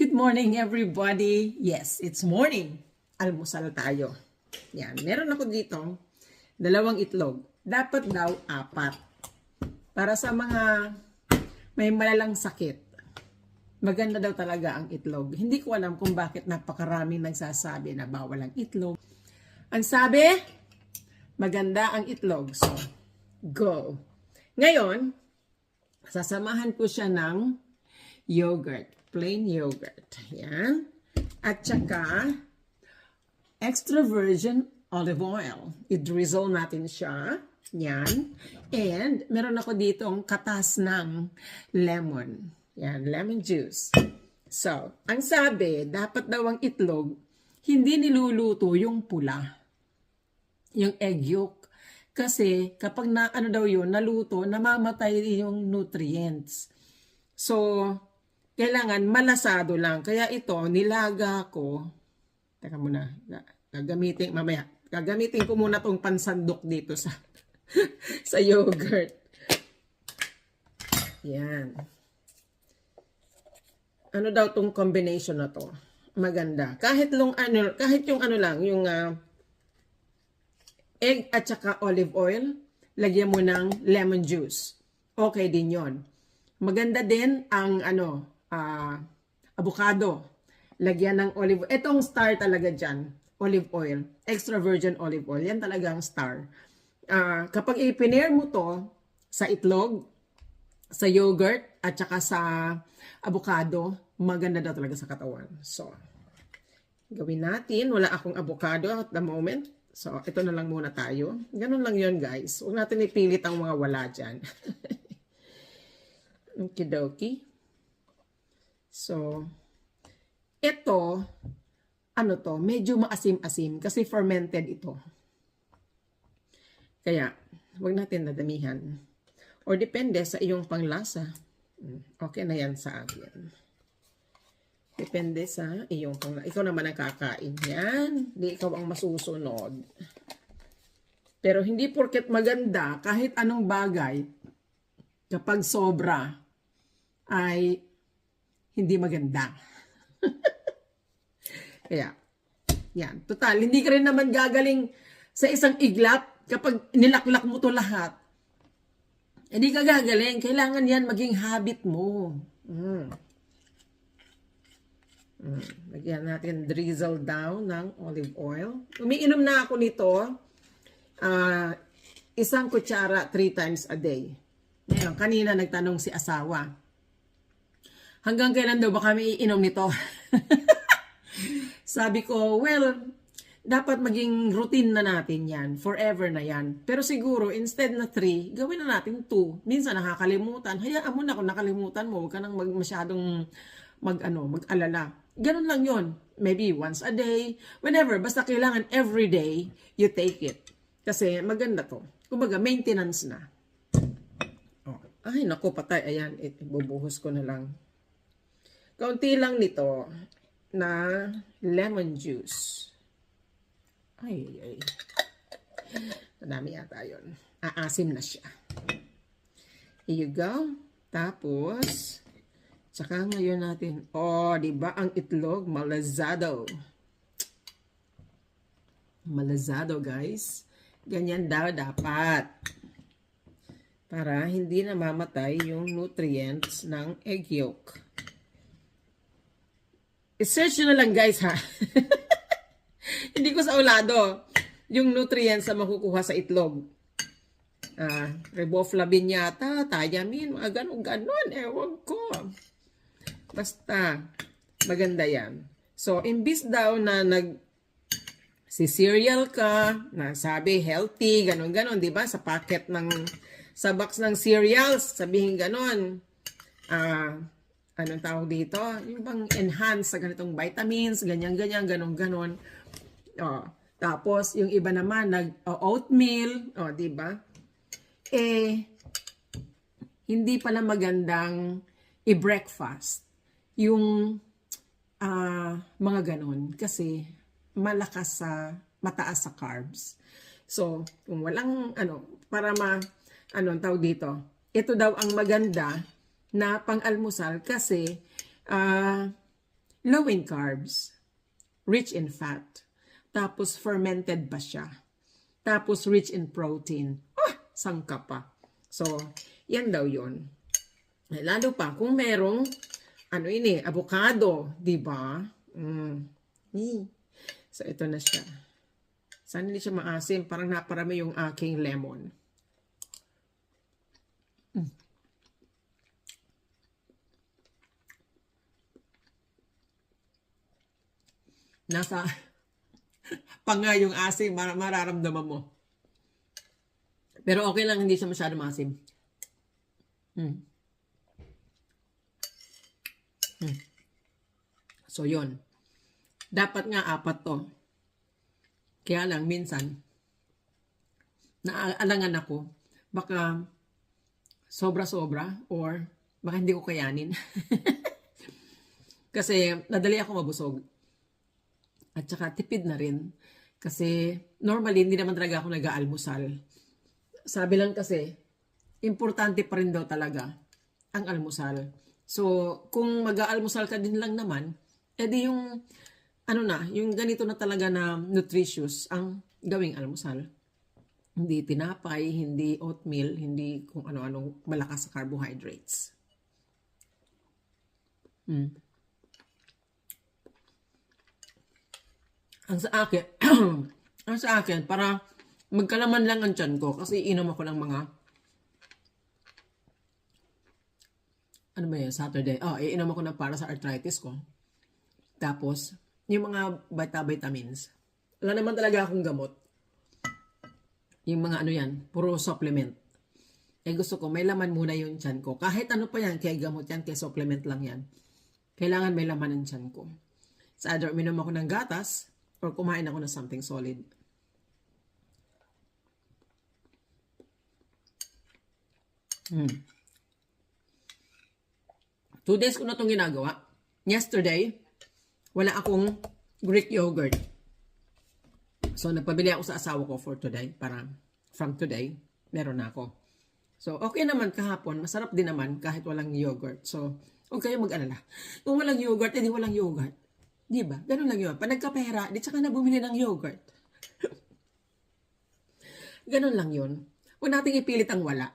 Good morning, everybody. Yes, it's morning. Almusal tayo. Yan. Meron ako dito, 2 itlog. Dapat daw 4. Para sa mga may malalang sakit. Maganda daw talaga ang itlog. Hindi ko alam kung bakit napakaraming nagsasabi na bawal ang itlog. Ang sabi, maganda ang itlog. So, go. Ngayon, sasamahan ko siya ng yogurt. Plain yogurt. Yan. At saka, extra virgin olive oil. I-drizzle natin siya. Yan. And, meron ako ditong katas ng lemon. Yan, lemon juice. So, ang sabi, dapat daw ang itlog, hindi niluluto yung pula. Yung egg yolk. Kasi, kapag daw yun, naluto, namamatay yung nutrients. So, kailangan malasado lang. Kaya ito, nilaga ko. Teka muna. Gagamitin ko muna tong pansandok dito sa sa yogurt. Yan. Ano daw tong combination na to? Maganda. Kahit yung egg at saka olive oil, lagyan mo ng lemon juice. Okay din yon. Maganda din ang avocado. Lagyan ng olive oil. Itong star talaga dyan. Olive oil. Extra virgin olive oil. Yan talaga ang star. Kapag i-pair mo to sa itlog, sa yogurt, at saka sa avocado, maganda daw talaga sa katawan. So, gawin natin. Wala akong avocado at the moment. So, ito na lang muna tayo. Ganun lang yon guys. Huwag natin ipilit ang mga wala dyan. Okidoki. So, ito, medyo maasim-asim kasi fermented ito. Kaya, huwag natin nadamihan. Or depende sa iyong panglasa. Okay na yan sa akin. Depende sa iyong panglasa. Ikaw naman ang kakain yan. Hindi ikaw ang masusunod. Pero hindi porket maganda, kahit anong bagay, kapag sobra, ay hindi maganda. Kaya, yan. Total, hindi ka rin naman gagaling sa isang iglap kapag nilaklak mo to lahat. Hindi ka gagaling. Kailangan yan maging habit mo. Lagyan natin drizzle down ng olive oil. Umiinom na ako nito. 1 kutsara 3 times a day. Ngayon, kanina nagtanong si asawa, hanggang kailan daw ba kami iinom nito? Sabi ko, well, dapat maging routine na natin yan. Forever na yan. Pero siguro, instead na 3, gawin na natin 2. Minsan nakakalimutan. Hayaan mo na kung nakalimutan mo. Huwag ka nang masyadong mag-alala. Ganun lang yon. Maybe once a day. Whenever. Basta kailangan every day, you take it. Kasi maganda to. Kumbaga, maintenance na. Ay, naku, patay. Ayan, ibubuhos ko na lang. Kaunti lang nito na lemon juice. Ay. Madami yata yun. Aasim na siya. Here you go. Tapos, tsaka ngayon natin, diba ang itlog? Malazado. Malazado, guys. Ganyan daw dapat. Para hindi namamatay yung nutrients ng egg yolk. I-search nyo na lang guys ha. Hindi ko sa ulado yung nutrients na makukuha sa itlog. Riboflavin yata, thiamine, mga ganon. Ewan ko. Basta, maganda yan. So, imbis daw na si cereal ka, na sabi healthy, ganon, di ba? Sa packet sa box ng cereals, sabihin ganon. Anong tawag dito? Yung bang enhance sa ganitong vitamins, ganyan, ganon. Tapos, yung iba naman, oatmeal, di ba? Hindi pala magandang i-breakfast yung mga ganon. Kasi, mataas sa carbs. So, kung walang, tawag dito, ito daw ang maganda na pang-almusal kasi low in carbs, rich in fat, tapos fermented pa siya, tapos rich in protein. Sangka pa. So, yan daw yun. Lalo pa, kung merong, avocado, di ba? So, ito na siya. Sana hindi siya maasim. Parang naparami yung aking lemon. Nasa panga yung asim, mararamdaman mo. Pero okay lang, hindi siya masyado maasim. So, yun. Dapat nga 4 to. Kaya lang, minsan, naaalangan ako, baka sobra-sobra or baka hindi ko kayanin. Kasi nadali ako mabusog. At saka tipid na rin. Kasi normally, hindi naman talaga ako nag-aalmusal. Sabi lang kasi, importante pa rin daw talaga ang almusal. So, kung mag-aalmusal ka din lang naman, edi yung, yung ganito na talaga na nutritious ang gawing almusal. Hindi tinapay, hindi oatmeal, hindi kung ano-anong malakas sa carbohydrates. Ang sa akin, para magkalaman lang ang tiyan ko kasi inom ako ng mga Saturday. Iinom ako ng para sa arthritis ko. Tapos, yung mga vitamins. Wala naman talaga akong gamot. Yung mga puro supplement. Gusto ko, may laman muna yung tiyan ko. Kahit ano pa yan, kaya gamot yan, kaya supplement lang yan. Kailangan may laman ang tiyan ko. Sa either uminom ako ng gatas, or kumain ako ng something solid. Hmm. 2 days ko na itong ginagawa. Yesterday, wala akong Greek yogurt. So, nagpabili ako sa asawa ko for today. Para from today, meron na ako. So, okay naman kahapon. Masarap din naman kahit walang yogurt. So, huwag kayo mag-alala. Kung walang yogurt, edi walang yogurt. Diba? Ganun lang yun. Pag nagkapera, di tsaka na bumili ng yogurt. Ganun lang yun. Huwag nating ipilit ang wala.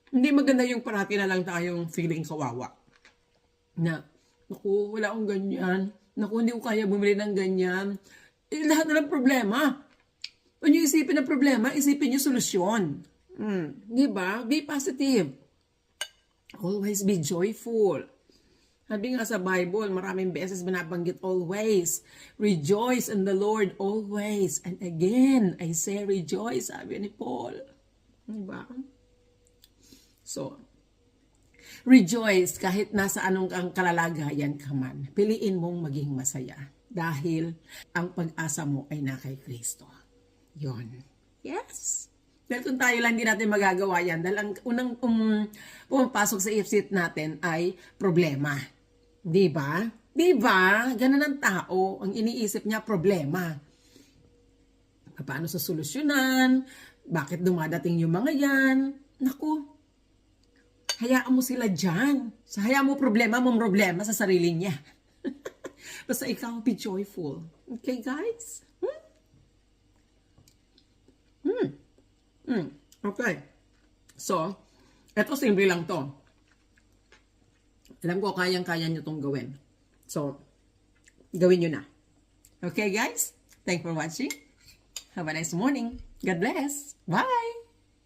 Hindi maganda yung parati na lang tayong feeling kawawa. Na, naku, wala akong ganyan. Naku, hindi ko kaya bumili ng ganyan. Lahat na ng problema. Kung yung isipin ng problema, isipin yung solusyon. Diba? Be positive. Always be joyful. Sabi nga sa Bible, maraming beses binabanggit always. Rejoice in the Lord always. And again, I say rejoice, sabi ni Paul. Diba? So, rejoice kahit nasa anong ang kalalagayan ka man. Piliin mong maging masaya. Dahil ang pag-asa mo ay na kay Kristo. Yun. Yes. Dahil kung tayo lang, hindi natin magagawa yan. Dahil ang unang pumapasok sa isip natin ay problema. Diba? Diba? Ganun ang tao. Ang iniisip niya, problema. Paano sa solusyonan? Bakit dumadating yung mga yan? Naku, hayaan mo sila dyan. Hayaan mo problema sa sarili niya. Basta ikaw, be joyful. Okay, guys? Okay. So, eto simple lang to. Alam ko, kayang-kaya nyo tong gawin. So, gawin nyo na. Okay, guys? Thanks for watching. Have a nice morning. God bless. Bye!